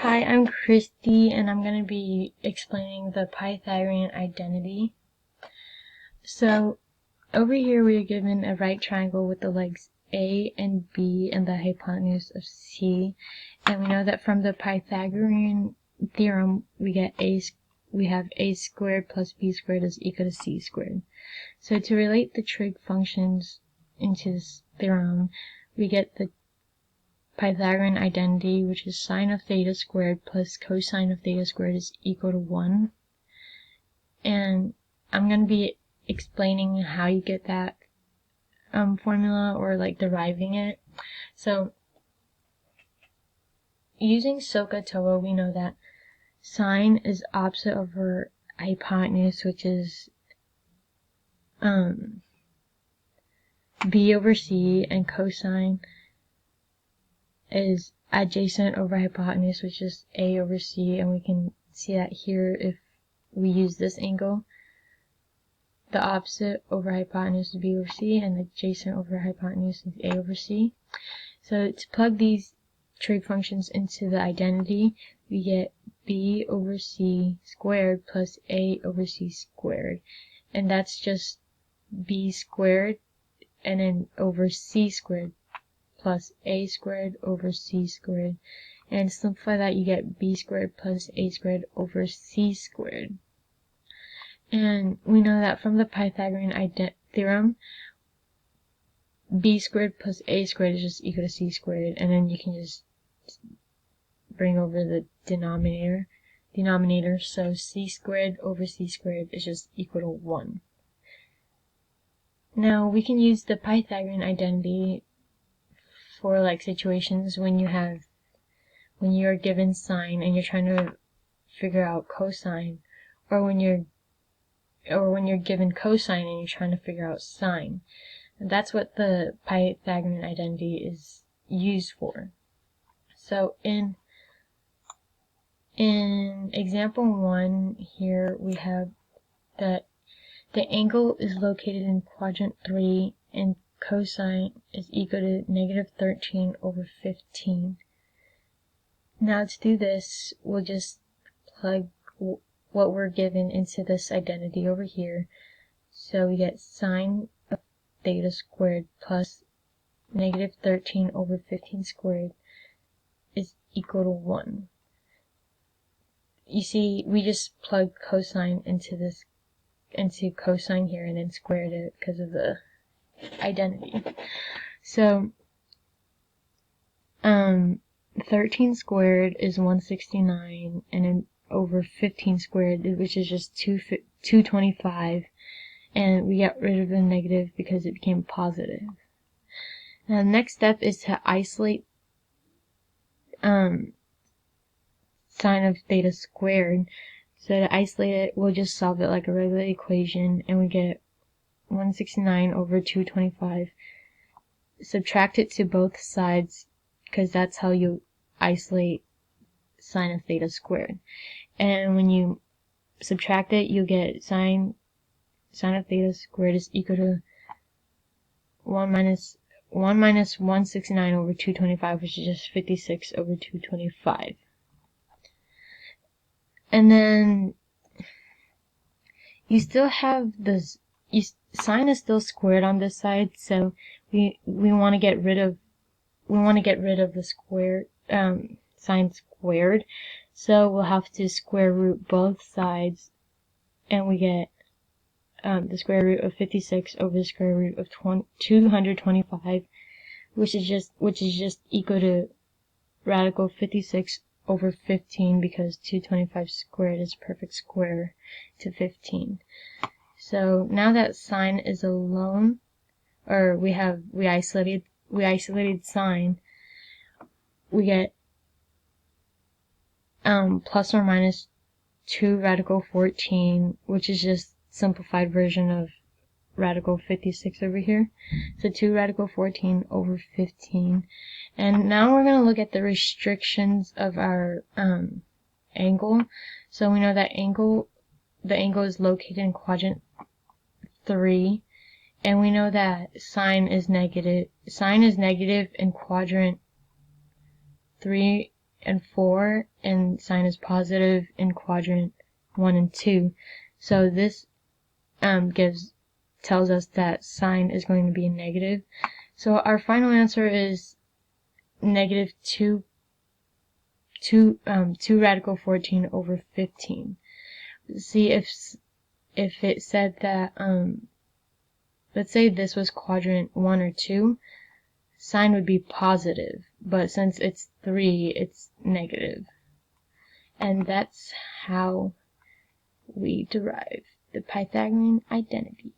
Hi, I'm Christy, and I'm going to be explaining the Pythagorean identity. So, over here we are given a right triangle with the legs A and B and the hypotenuse of C, and we know that from the Pythagorean theorem we have a squared plus b squared is equal to c squared. So to relate the trig functions into this theorem, we get the Pythagorean identity, which is sine of theta squared plus cosine of theta squared is equal to 1. And I'm going to be explaining how you get that formula, or like deriving it. So using SOHCAHTOA, we know that sine is opposite over hypotenuse, which is b over c, and cosine is adjacent over hypotenuse, which is a over c, and we can see that here if we use this angle. The opposite over hypotenuse is b over c, and the adjacent over hypotenuse is a over c. So to plug these trig functions into the identity, we get b over c squared plus a over c squared, and that's just b squared and then over c squared plus a squared over c squared, and to simplify that you get b squared plus a squared over c squared. And we know that from the Pythagorean theorem, b squared plus a squared is just equal to c squared, and then you can just bring over the denominator, so c squared over c squared is just equal to 1. Now we can use the Pythagorean identity for like situations when you're given sine and you're trying to figure out cosine, or when you're given cosine and you're trying to figure out sine. And that's what the Pythagorean identity is used for. So in example 1 here, we have that the angle is located in quadrant 3 and cosine is equal to negative 13 over 15. Now to do this, we'll just plug what we're given into this identity over here. So we get sine of theta squared plus negative 13 over 15 squared is equal to 1. You see, we just plugged cosine into cosine here and then squared it because of the identity. So 13 squared is 169, and then over 15 squared, which is just 225, and we got rid of the negative because it became positive. Now the next step is to isolate sine of theta squared. So to isolate it, we'll just solve it like a regular equation, and we get 169 over 225. Subtract it to both sides, because that's how you isolate sine of theta squared. And when you subtract it, you get sine of theta squared is equal to 1 minus 169 over 225, which is just 56 over 225. And then you still have this, sine is still squared on this side, so we want to get rid of the square, sine squared. So we'll have to square root both sides, and we get the square root of 56 over the square root of 225, which is just equal to radical 56 over 15, because 225 squared is a perfect square to 15. So now that sine is alone, or we isolated sine, we get plus or minus 2 radical 14, which is just simplified version of radical 56 over here. So 2 radical 14 over 15. And now we're going to look at the restrictions of our angle. So we know that the angle is located in quadrant 3, and we know that sine is negative in quadrant 3 and 4, and sine is positive in quadrant 1 and 2. So this tells us that sine is going to be negative. So our final answer is negative 2 radical 14 over 15. See, if it said that, let's say this was quadrant 1 or 2, sine would be positive, but since it's 3, it's negative. And that's how we derive the Pythagorean identity.